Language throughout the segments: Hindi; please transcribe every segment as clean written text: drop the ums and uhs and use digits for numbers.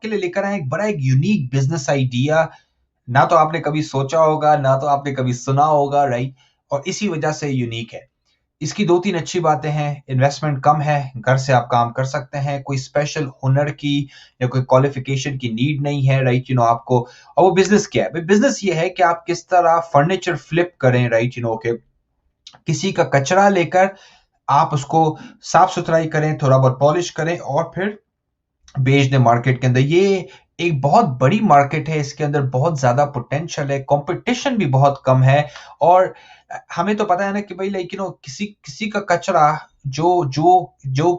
आपके लिए लेकर आए एक यूनिक बिजनेस आइडिया। ना तो आपने कभी सोचा होगा, ना तो आपने कभी सुना होगा, राइट? और इसी वजह से यूनिक है। इसकी 2-3 अच्छी बातें हैं, इन्वेस्टमेंट कम है, घर से आप काम कर सकते हैं, कोई स्पेशल हुनर की या कोई क्वालिफिकेशन की नीड नहीं है, राइट? आपको। और वो बिज़नेस क्या है? बिज़नेस ये है कि आप किस तरह फर्नीचर फ्लिप करें, राइट? कि किसी का कचरा लेकर आप उसको साफ-सुथराई करें, थोड़ा बहुत पॉलिश करें और फिर बेच दें मार्केट के अंदर। ये एक बहुत बड़ी मार्केट है, इसके अंदर बहुत ज़्यादा पोटेंशियल है, कॉम्पिटिशन भी बहुत कम है। और हमें तो पता है ना कि भाई लाइक किसी किसी का कचरा जो जो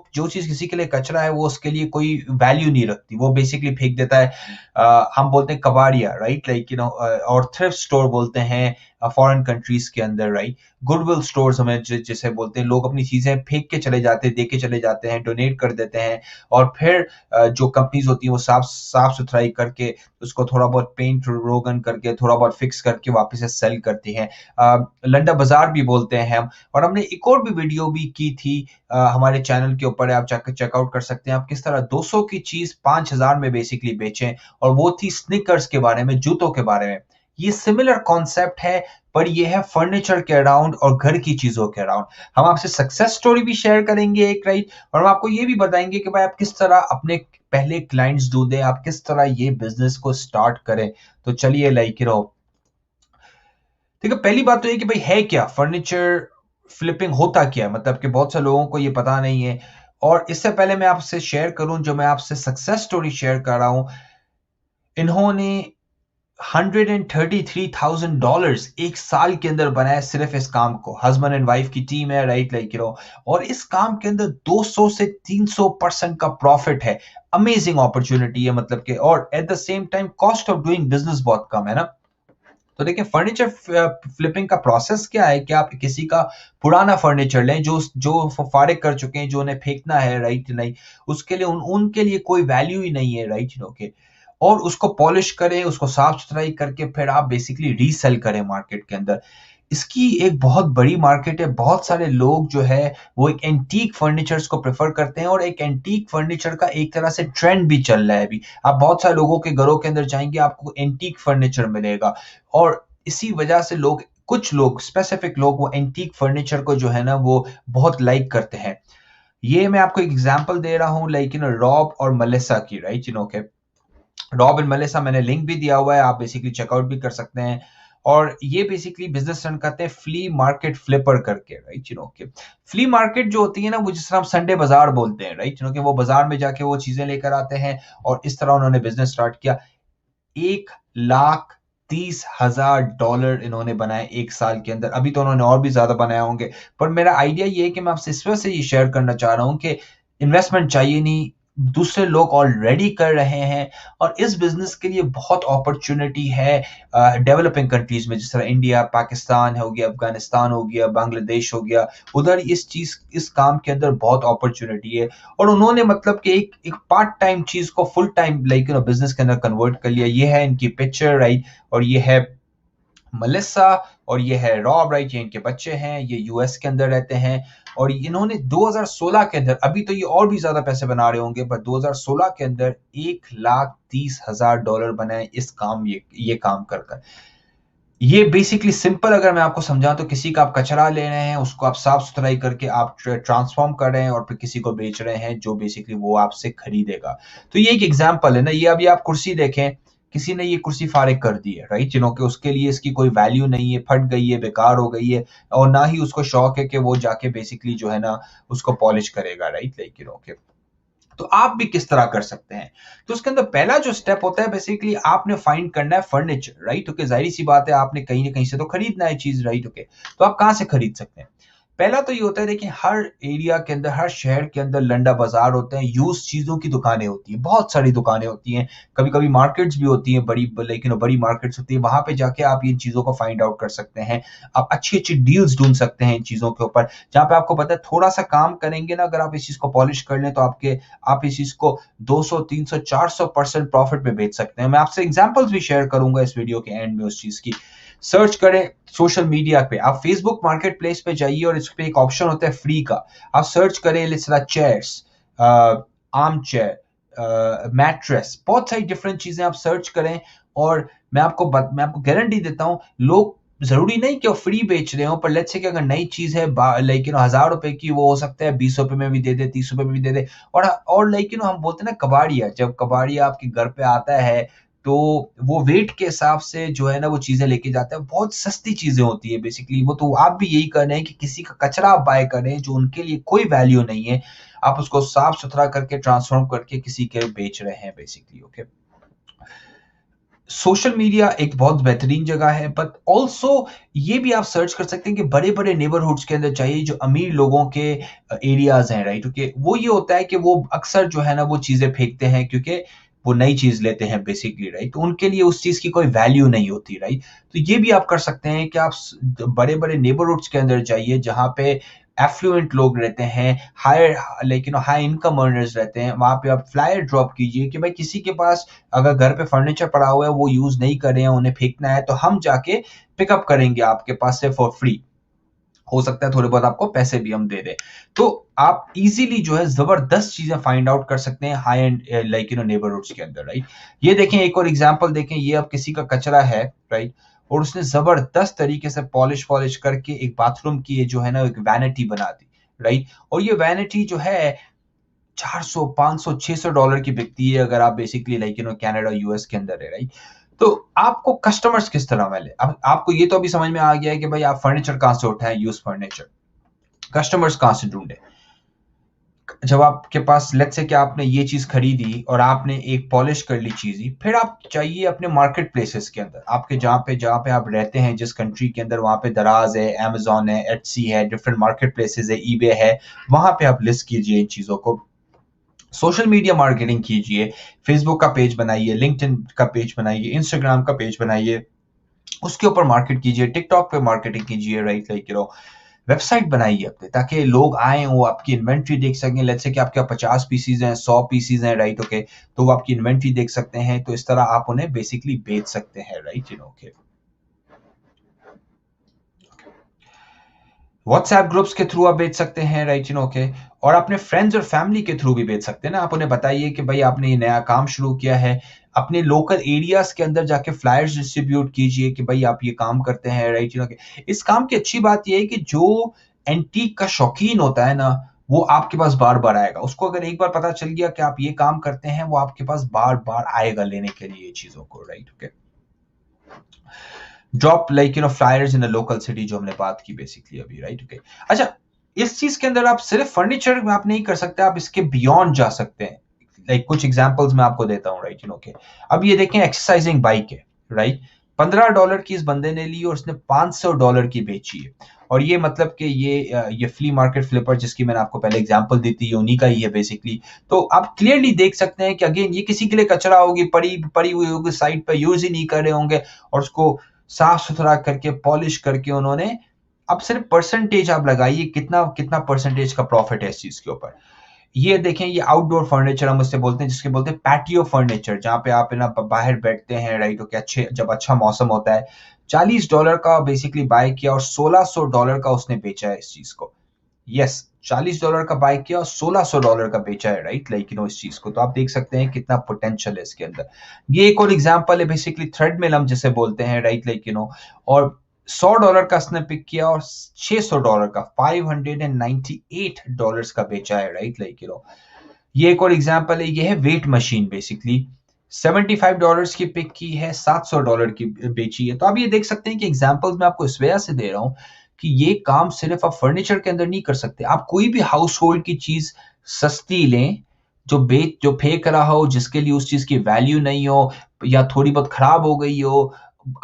जो चीज़ किसी के लिए कचरा है, वो उसके लिए कोई वैल्यू नहीं रखती, वो बेसिकली फेंक देता है। हम बोलते हैं कबाड़िया, राइट? और थ्रिफ्ट स्टोर बोलते हैं फॉरेन कंट्रीज के अंदर, राइट? गुडविल स्टोर्स हमें जिसे बोलते हैं, लोग अपनी चीज़ें फेंक के चले जाते हैं, दे के चले जाते हैं, डोनेट कर देते हैं। और फिर जो कंपनीज होती हैं वो साफ सुथराई करके उसको थोड़ा बहुत पेंट रोगन करके थोड़ा बहुत फिक्स करके वापस से सेल करती हैं। लंडा बाजार भी बोलते हैं हम। और हमने एक और भी वीडियो भी की थी, हमारे चैनल के ऊपर है, आप जाकर चेकआउट कर सकते हैं। आप किस तरह 200 की चीज 5000 में बेसिकली बेचें, और वो थी स्निकर्स के बारे में, जूतों के बारे में। ये सिमिलर कॉन्सेप्ट है, पर ये है फर्नीचर के अराउंड और घर की चीजों के अराउंड। हम आपसे सक्सेस स्टोरी भी शेयर करेंगे एक, राइट? और हम आपको ये भी बताएंगे कि भाई आप किस तरह अपने पहले क्लाइंट्स ढूंढें, आप किस तरह ये बिजनेस को स्टार्ट करें। तो चलिए लाइक देखो, पहली बात तो ये कि भाई है क्या फर्नीचर फ्लिपिंग, होता क्या है? मतलब कि बहुत से लोगों को ये पता नहीं है। और इससे पहले मैं आपसे शेयर करूं, जो मैं आपसे सक्सेस स्टोरी शेयर कर रहा हूं, इन्होंने $133,000 एक साल के अंदर बनाया सिर्फ इस काम को। हस्बैंड एंड वाइफ की टीम है, राइट? और इस काम के अंदर 200 से 300% का प्रॉफिट है। अमेजिंग अपॉर्चुनिटी है, मतलब कि, और at the same time cost of doing business बहुत कम है ना। तो देखिए, फर्नीचर फ्लिपिंग का प्रोसेस क्या है कि आप किसी का पुराना फर्नीचर लें, जो जो फारिग कर चुके हैं, जो उन्हें फेंकना है, राइट? नहीं, उसके लिए उनके लिए कोई वैल्यू ही नहीं है, राइट? ओके। और उसको पॉलिश करें, उसको साफ सुथराई करके फिर आप बेसिकली रीसेल करें मार्केट के अंदर। इसकी एक बहुत बड़ी मार्केट है। बहुत सारे लोग जो है वो एक एंटीक फर्नीचर्स को प्रेफर करते हैं, और एक एंटीक फर्नीचर का एक तरह से ट्रेंड भी चल रहा है अभी। आप बहुत सारे लोगों के घरों के अंदर जाएंगे, आपको एंटीक फर्नीचर मिलेगा। और इसी वजह से कुछ लोग, स्पेसिफिक लोग, वो एंटीक फर्नीचर को जो है ना वो बहुत लाइक करते हैं। ये मैं आपको एक एग्जांपल दे रहा हूँ, लाइक रॉब और मेलिसा की, राइट? के रॉब एंड मेलिसा, मैंने लिंक भी दिया हुआ है, आप बेसिकली चेकआउट भी कर सकते हैं। और ये बेसिकली बिजनेस रन करते हैं फ्ली मार्केट फ्लिपर करके, राइट? के फ्ली मार्केट जो होती है ना, वो जिस तरह हम संडे बाजार बोलते हैं, राइट? कि वो बाजार में जाके वो चीजें लेकर आते हैं, और इस तरह उन्होंने बिजनेस स्टार्ट किया। $1,30,000 इन्होंने बनाए एक साल के अंदर। अभी तो उन्होंने और भी ज्यादा बनाए होंगे, पर मेरा आइडिया ये है कि मैं आपसे इस वजह से ये शेयर करना चाह रहा हूं कि इन्वेस्टमेंट चाहिए नहीं, दूसरे लोग ऑलरेडी कर रहे हैं। और इस बिजनेस के लिए बहुत अपॉर्चुनिटी है डेवलपिंग कंट्रीज में, जिस तरह इंडिया, पाकिस्तान हो गया, अफगानिस्तान हो गया, बांग्लादेश हो गया। उधर इस काम के अंदर बहुत अपॉर्चुनिटी है। और उन्होंने मतलब कि एक पार्ट टाइम चीज को फुल टाइम लाइक बिजनेस के अंदर कन्वर्ट कर लिया। ये है इनकी पिक्चर, राइट? और ये है मलिसा, और ये है रॉब, राइट? ये इनके बच्चे हैं, ये यूएस के अंदर रहते हैं। और इन्होंने 2016 के अंदर, अभी तो ये और भी ज्यादा पैसे बना रहे होंगे, पर 2016 के अंदर $1,30,000 बनाए इस काम, ये काम कर ये बेसिकली सिंपल अगर मैं आपको समझाऊं तो, किसी का आप कचरा ले रहे हैं, उसको आप साफ सुथराई करके आप ट्रांसफॉर्म कर रहे हैं, और फिर किसी को बेच रहे हैं जो बेसिकली वो आपसे खरीदेगा। तो ये एक एग्जांपल है ना। ये अभी आप कुर्सी देखें, किसी ने ये कुर्सी फारिग कर दी है, राइट? कि उसके लिए इसकी कोई वैल्यू नहीं है, फट गई है, बेकार हो गई है, और ना ही उसको शौक है कि वो जाके बेसिकली जो है ना उसको पॉलिश करेगा, राइट? तो आप भी किस तरह कर सकते हैं? तो उसके अंदर पहला जो स्टेप होता है, बेसिकली आपने फाइंड करना है फर्नीचर, राइट? ओके, जाहिर सी बात है, आपने कहीं ना कहीं से तो खरीदना है चीज, राइट? ओके, तो आप कहां से खरीद सकते हैं? पहला तो ये होता है, देखिए, हर एरिया के अंदर, हर शहर के अंदर लंडा बाजार होते हैं, यूज चीजों की दुकानें होती हैं, बहुत सारी दुकानें होती हैं। कभी कभी मार्केट्स भी होती हैं, बड़ी, लेकिन बड़ी मार्केट्स होती है, वहां पे जाके आप इन चीजों को फाइंड आउट कर सकते हैं। आप अच्छी अच्छी डील्स ढूंढ सकते हैं इन चीजों के ऊपर, जहां पे आपको पता है थोड़ा सा काम करेंगे ना, अगर आप इस चीज को पॉलिश कर लें, तो आप इस चीज को 200, 300, 400% प्रॉफिट में बेच सकते हैं। मैं आपसे एग्जांपल्स भी शेयर करूंगा इस वीडियो के एंड में उस चीज की। सर्च करें सोशल मीडिया पे, आप फेसबुक मार्केट प्लेस पे जाइए, और इस पे एक ऑप्शन होता है फ्री का। आप सर्च करें, चेयर्स, आर्म चेयर, मैट्रेस, बहुत सारी डिफरेंट चीजें आप सर्च करें और मैं आपको गारंटी देता हूँ, लोग जरूरी नहीं कि वो फ्री बेच रहे हो, पर लेट्स से कि अगर नई चीज है लाइक 1000 रुपए की, वो हो सकता है 20 रुपए में भी दे दे, 30 रुपए में भी दे दे। और लाइक हम बोलते हैं ना कबाड़िया, जब कबाड़िया आपके घर पे आता है तो वो वेट के हिसाब से जो है ना वो चीजें लेके जाता है, बहुत सस्ती चीजें होती है बेसिकली वो। तो आप भी यही कर रहे हैं कि किसी का कचरा आप बाय करें जो उनके लिए कोई वैल्यू नहीं है, आप उसको साफ सुथरा करके ट्रांसफॉर्म करके किसी के बेच रहे हैं बेसिकली। ओके, सोशल मीडिया एक बहुत बेहतरीन जगह है, बट ऑल्सो ये भी आप सर्च कर सकते हैं कि बड़े बड़े नेबरहुड्स के अंदर चाहिए, जो अमीर लोगों के एरियाज हैं, राइट। ओके, वो ये होता है कि वो अक्सर जो है ना वो चीजें फेंकते हैं क्योंकि वो नई चीज लेते हैं बेसिकली, राइट। तो उनके लिए उस चीज की कोई वैल्यू नहीं होती, राइट। तो ये भी आप कर सकते हैं कि आप बड़े बड़े नेबरहुड्स के अंदर जाइए जहां पे एफ्लुएंट लोग रहते हैं, हायर लेकिन हाई इनकम अर्नर्स रहते हैं, वहां पे आप फ्लायर ड्रॉप कीजिए कि भाई किसी के पास अगर घर पे फर्नीचर पड़ा हुआ है, वो यूज नहीं कर रहे हैं, उन्हें फेंकना है, तो हम जाके पिकअप करेंगे आपके पास से फॉर फ्री। हो सकता है थोड़े बहुत आपको पैसे भी हम दे दें। तो आप इजीली जो है जबरदस्त चीजें फाइंड आउट कर सकते हैं हाई एंड लाइक नेबरहुड्स के अंदर, राइट। ये देखें, एक और एग्जांपल देखें, ये अब किसी का कचरा है, राइट, और उसने जबरदस्त तरीके से पॉलिश पॉलिश करके एक बाथरूम की जो है ना एक वैनिटी बना दी, राइट। और ये वैनिटी जो है 400 500 $600 की बिकती है अगर आप बेसिकली लाइक कनाडा यूएस के अंदर है, राइट। तो आपको कस्टमर्स किस तरह मिले, अब आपको ये तो अभी समझ में आ गया है कि भाई आप फर्नीचर कहां से उठाएं, यूज फर्नीचर, कस्टमर्स कहां से ढूंढे। जब आपके पास लेट्स से कि आपने ये चीज खरीदी और आपने एक पॉलिश कर ली चीज ही, फिर आप चाहिए अपने मार्केट प्लेसेस के अंदर, आपके जहाँ पे आप रहते हैं, जिस कंट्री के अंदर, वहां पे दराज है, अमेजोन है, एटसी है, डिफरेंट मार्केट प्लेसेस है, ईबे है, वहां पे आप लिस्ट कीजिए इन चीजों को। सोशल मीडिया मार्केटिंग कीजिए, फेसबुक का पेज बनाइए, लिंक्डइन का पेज बनाइए, इंस्टाग्राम का पेज बनाइए, उसके ऊपर मार्केट कीजिए, टिकटॉक पे मार्केटिंग कीजिए, राइट। वेबसाइट बनाइए अपने, ताकि लोग आए, वो आपकी इन्वेंट्री देख सकें। लेट्स से कि आपके 50 पीसीज हैं, 100 पीसीज हैं, राइट। ओके, तो वो आपकी इन्वेंट्री देख सकते हैं, तो इस तरह आप उन्हें बेसिकली बेच सकते हैं, राइट। ओके, व्हाट्सएप ग्रुप्स के थ्रू आप बेच सकते हैं, राइट। ओके, और अपने फ्रेंड्स और फैमिली के थ्रू भी बेच सकते हैं ना। आप उन्हें बताइए कि भाई आपने ये नया काम शुरू किया है, अपने लोकल एरियाज के अंदर जाके फ्लायर्स डिस्ट्रीब्यूट कीजिए कि भाई आप ये काम करते हैं, राइट। ओके, इस काम की अच्छी बात ये है कि जो एंटीक का शौकीन होता है ना, वो आपके पास बार बार आएगा। उसको अगर एक बार पता चल गया कि आप ये काम करते हैं, वो आपके पास बार बार आएगा लेने के लिए ये चीजों को, right. Okay, drop like flyers in a local city, जो हमने बात की बेसिकली अभी, राइट। ओके, अच्छा, इस चीज के अंदर आप सिर्फ फर्नीचर में आप नहीं कर सकते, आप इसके बियॉन्ड जा सकते हैं। लाइक कुछ एग्जांपल्स मैं आपको देता हूँ, राइट। ओके, अब ये देखें, एक्सरसाइजिंग बाइक है, राइट। $15 की इस बंदे ने ली और उसने $500 की बेची है। और ये मतलब कि ये फ्ली मार्केट फ्लिपर जिसकी मैंने आपको पहले एग्जांपल दी थी, ये उन्हीं का ही है बेसिकली। तो आप क्लियरली देख सकते हैं कि अगेन ये किसी के लिए कचरा होगी, पड़ी पड़ी हुई होगी साइड पर, यूज ही नहीं कर रहे होंगे, और उसको साफ सुथरा करके पॉलिश करके उन्होंने, अब सिर्फ परसेंटेज आप लगाइए, कितना कितना परसेंटेज का प्रॉफिट है इस चीज के ऊपर। ये देखें, ये आउटडोर फर्नीचर हम उससे बोलते हैं, जिसके बोलते हैं पैटियो फर्नीचर, जहां पे आप ना बाहर बैठते हैं, राइट। ओके, अच्छे जब अच्छा मौसम होता है, $40 का बेसिकली बाय किया और $1600 का उसने बेचा है इस चीज को। यस, $40 का बाय किया और $1600 का बेचा है, राइट। इस चीज को तो आप देख सकते हैं कितना पोटेंशियल है इसके अंदर। ये एक और एग्जांपल है बेसिकली थ्रेडमिल हम जिसे बोलते हैं, राइट। और $100 का उसने पिक किया और $600 का, $598 का बेचा है, राइट। ये एक और एग्जांपल है, ये है वेट मशीन बेसिकली, $75 की पिक की है, $700 की बेची है। तो आप ये देख सकते हैं कि एग्जांपल्स मैं आपको इस वजह से दे रहा हूं कि ये काम सिर्फ आप फर्नीचर के अंदर नहीं कर सकते। आप कोई भी हाउस होल्ड की चीज सस्ती लें, जो फेंक रहा हो, जिसके लिए उस चीज की वैल्यू नहीं हो, या थोड़ी बहुत खराब हो गई हो,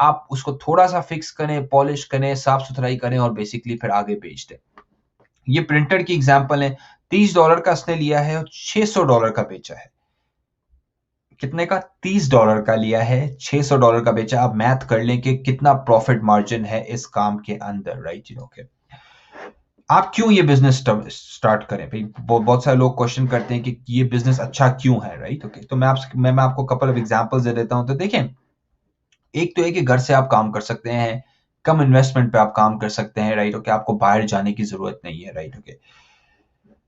आप उसको थोड़ा सा फिक्स करें, पॉलिश करें, साफ सुथराई करें और बेसिकली फिर आगे बेच दें। ये प्रिंटर की एग्जांपल है, $30 का उसने लिया है और $600 का बेचा है। कितने का? $30 का लिया है, $600 का बेचा। आप मैथ कर लें कि कितना प्रॉफिट मार्जिन है इस काम के अंदर, राइट। ओके, आप क्यों ये बिजनेस स्टार्ट करें भाई? बहुत सारे लोग क्वेश्चन करते हैं कि ये बिजनेस अच्छा क्यों है, राइट। ओके, तो मैं आपको कपल ऑफ एग्जांपल्स दे देता हूं। तो देखें, एक तो है कि घर से आप काम कर सकते हैं, कम इन्वेस्टमेंट पे आप काम कर सकते हैं, राइट। ओके, आपको बाहर जाने की जरूरत नहीं है, राइट। ओके,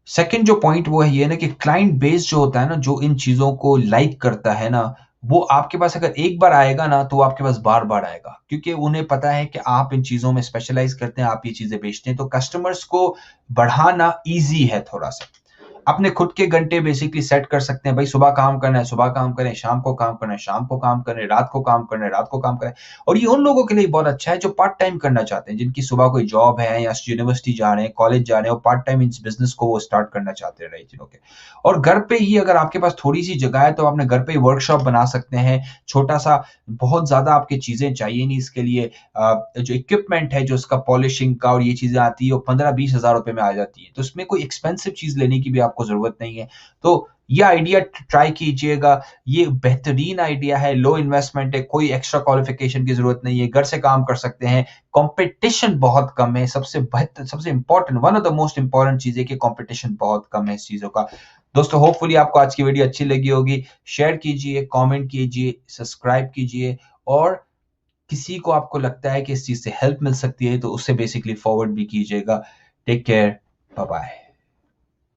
सेकंड जो पॉइंट वो है ये ना कि क्लाइंट बेस जो होता है ना, जो इन चीज़ों को लाइक करता है ना, वो आपके पास अगर एक बार आएगा ना, तो वो आपके पास बार-बार आएगा। क्योंकि उन्हें पता है कि आप इन चीज़ों में स्पेशलाइज़ करते हैं, आप ये चीज़ें बेचते हैं, तो कस्टमर्स को बढ़ाना ईज़ी है थोड़ा-सा। अपने खुद के घंटे बेसिकली सेट कर सकते हैं, भाई सुबह काम करना है, सुबह काम करें, शाम को काम करना है, शाम को काम करें, रात को काम करना है, रात को काम करें। और ये उन लोगों के लिए बहुत अच्छा है जो पार्ट टाइम करना चाहते हैं, जिनकी सुबह कोई जॉब है या यूनिवर्सिटी जा रहे हैं, कॉलेज जा रहे हैं और पार्ट टाइम इस बिज़नेस को वो स्टार्ट करना चाहते हैं, राइट? ओके। और घर पे ही अगर आपके पास थोड़ी-सी जगह है, तो अपने घर पे ही वर्कशॉप बना सकते हैं, छोटा-सा, बहुत ज़्यादा आपकी चीज़ें चाहिए नहीं इसके लिए। जो इक्विपमेंट है, जो उसका पॉलिशिंग का और ये चीज़ें आती है, वो 15-20 हज़ार रुपए में आ जाती है। तो इसमें कोई एक्सपेंसिव चीज़ लेने की भी आपको ज़रूरत नहीं है। तो ये आइडिया ट्राई कीजिएगा, ये बेहतरीन आइडिया है, लो इन्वेस्टमेंट है, कोई एक्स्ट्रा क्वालिफ़िकेशन की ज़रूरत नहीं है, घर से काम कर सकते हैं, कॉम्पिटिशन बहुत कम है, सबसे बेहतर, सबसे important, one of the most important चीज़ है कि कॉम्पिटिशन बहुत कम है इस चीज़ों का। दोस्तों, होपफुली आपको आज की वीडियो अच्छी लगी होगी, शेयर कीजिए, कमेंट कीजिए, सब्सक्राइब कीजिए और किसी को आपको लगता है कि इस चीज़ से हेल्प मिल सकती है, तो उससे बेसिकली फॉरवर्ड भी कीजिएगा। Take care, bye bye.